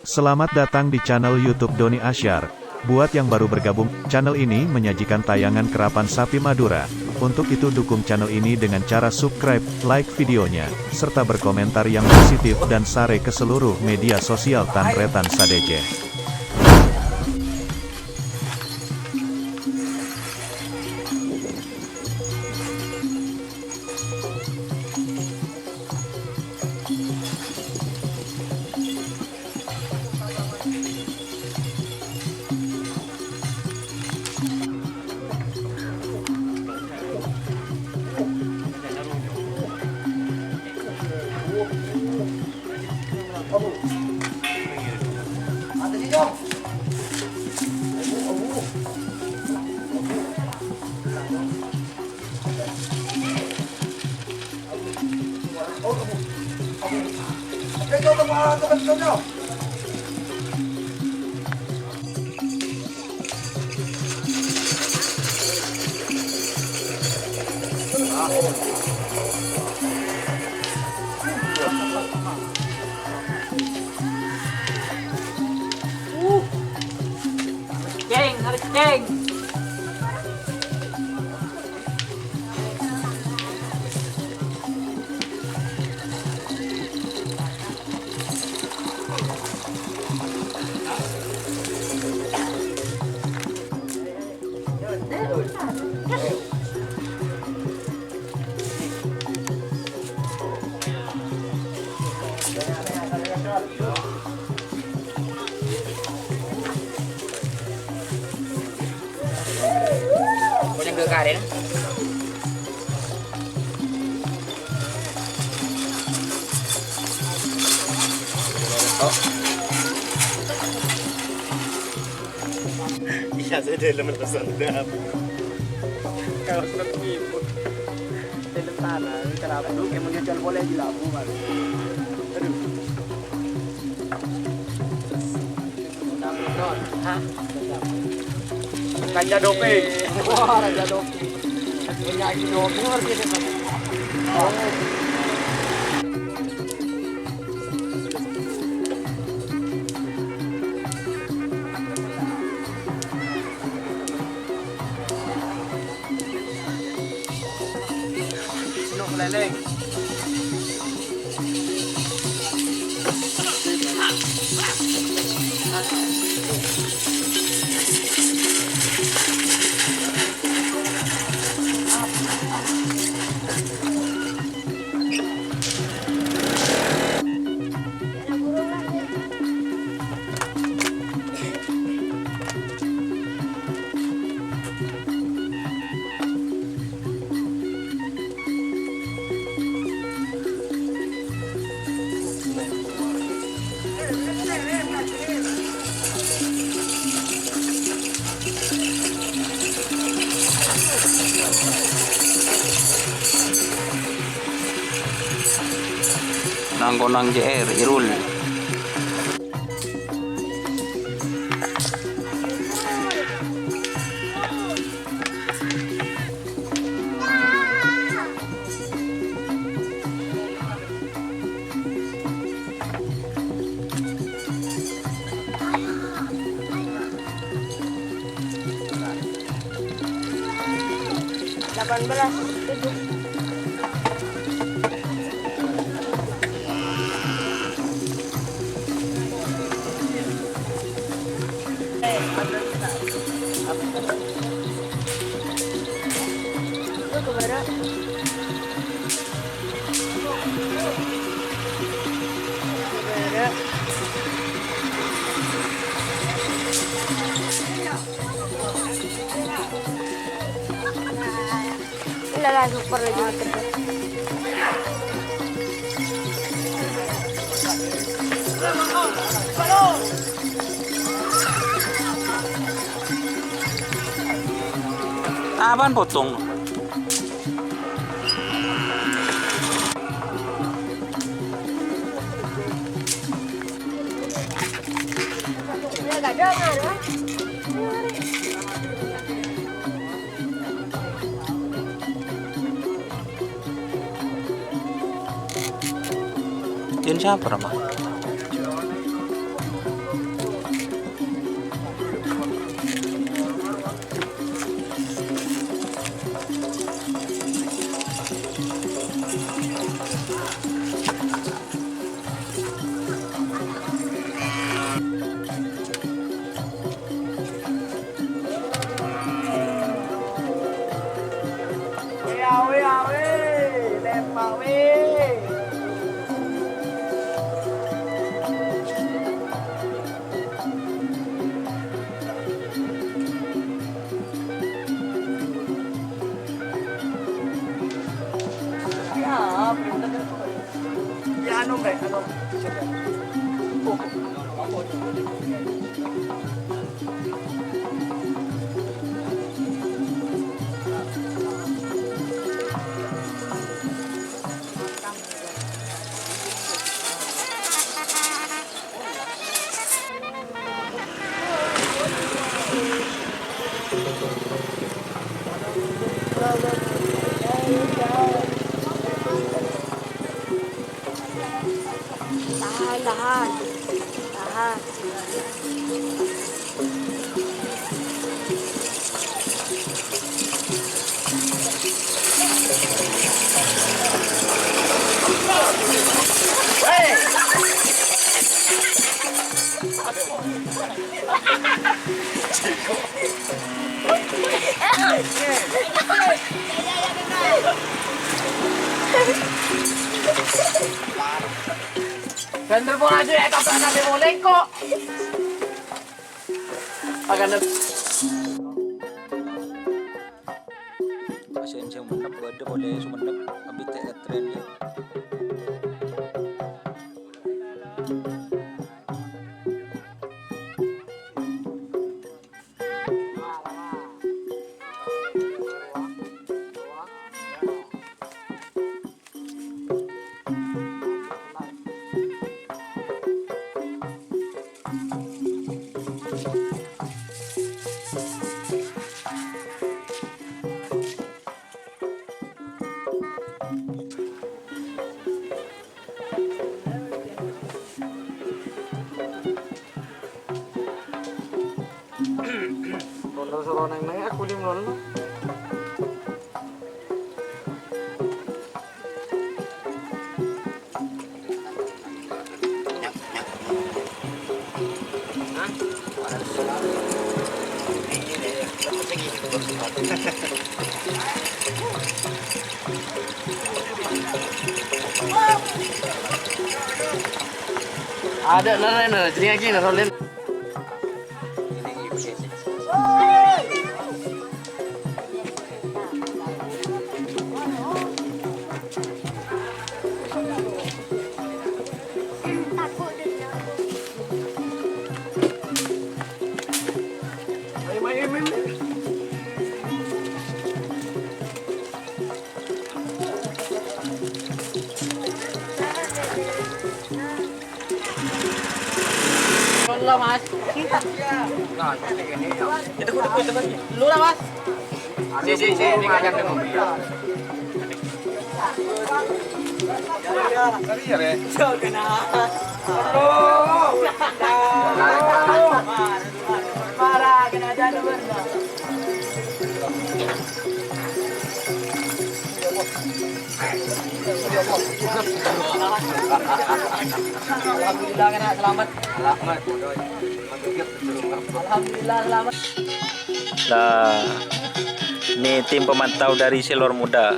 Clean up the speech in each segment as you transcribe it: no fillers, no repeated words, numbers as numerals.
Selamat datang di channel YouTube Doni Asyar. Buat yang baru bergabung, channel ini menyajikan tayangan kerapan sapi Madura. Untuk itu dukung channel ini dengan cara subscribe, like videonya, serta berkomentar yang positif dan share ke seluruh media sosial Tanretan Sadece. Ceng, harus ceng. Banyak gak ada. Iya, saya dalam bersandap. Kalau sudah tipu, dalam tanah, kenapa dulu kayak menjual bola di labu kan? Aduh. Hah? Raja Dope. Wah, Raja Dopi. Penyanyi Dopi harus ada. Senok meleleng. Nanggonang JR Irul. Delapan belas, 7. Lah super lagi kerja. Apaan potong? Enggak dengar, ha? Yan siapa nama? Tahan, tahan. Tahan. Ganda po aja ya kapag nabi mo lengko. Agak Pasensya menep, ada boleh sumenep, abis tren ya. Rondo suruh neng aku lim rondo. Ada nara jadi lagi nara rolin. Takut dia. Main. Lah mas. Lu lah mas. Si, ini ngajak deh mobil. Marah, kena jalan benda. Alhamdulillah kena selamat. Alhamdulillah selamat. Nah, ini tim pemantau dari Selor Muda.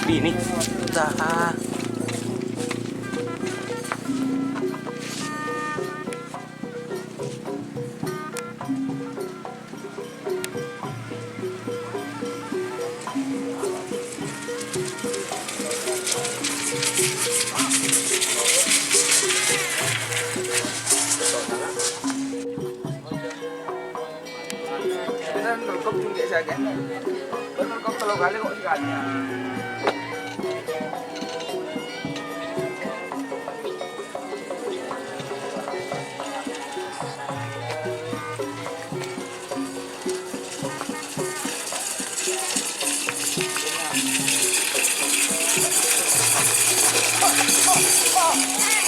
Bini. Dah. Benar nurkop juga saya kan. Nurkop kalau kali kok sekali. Oh,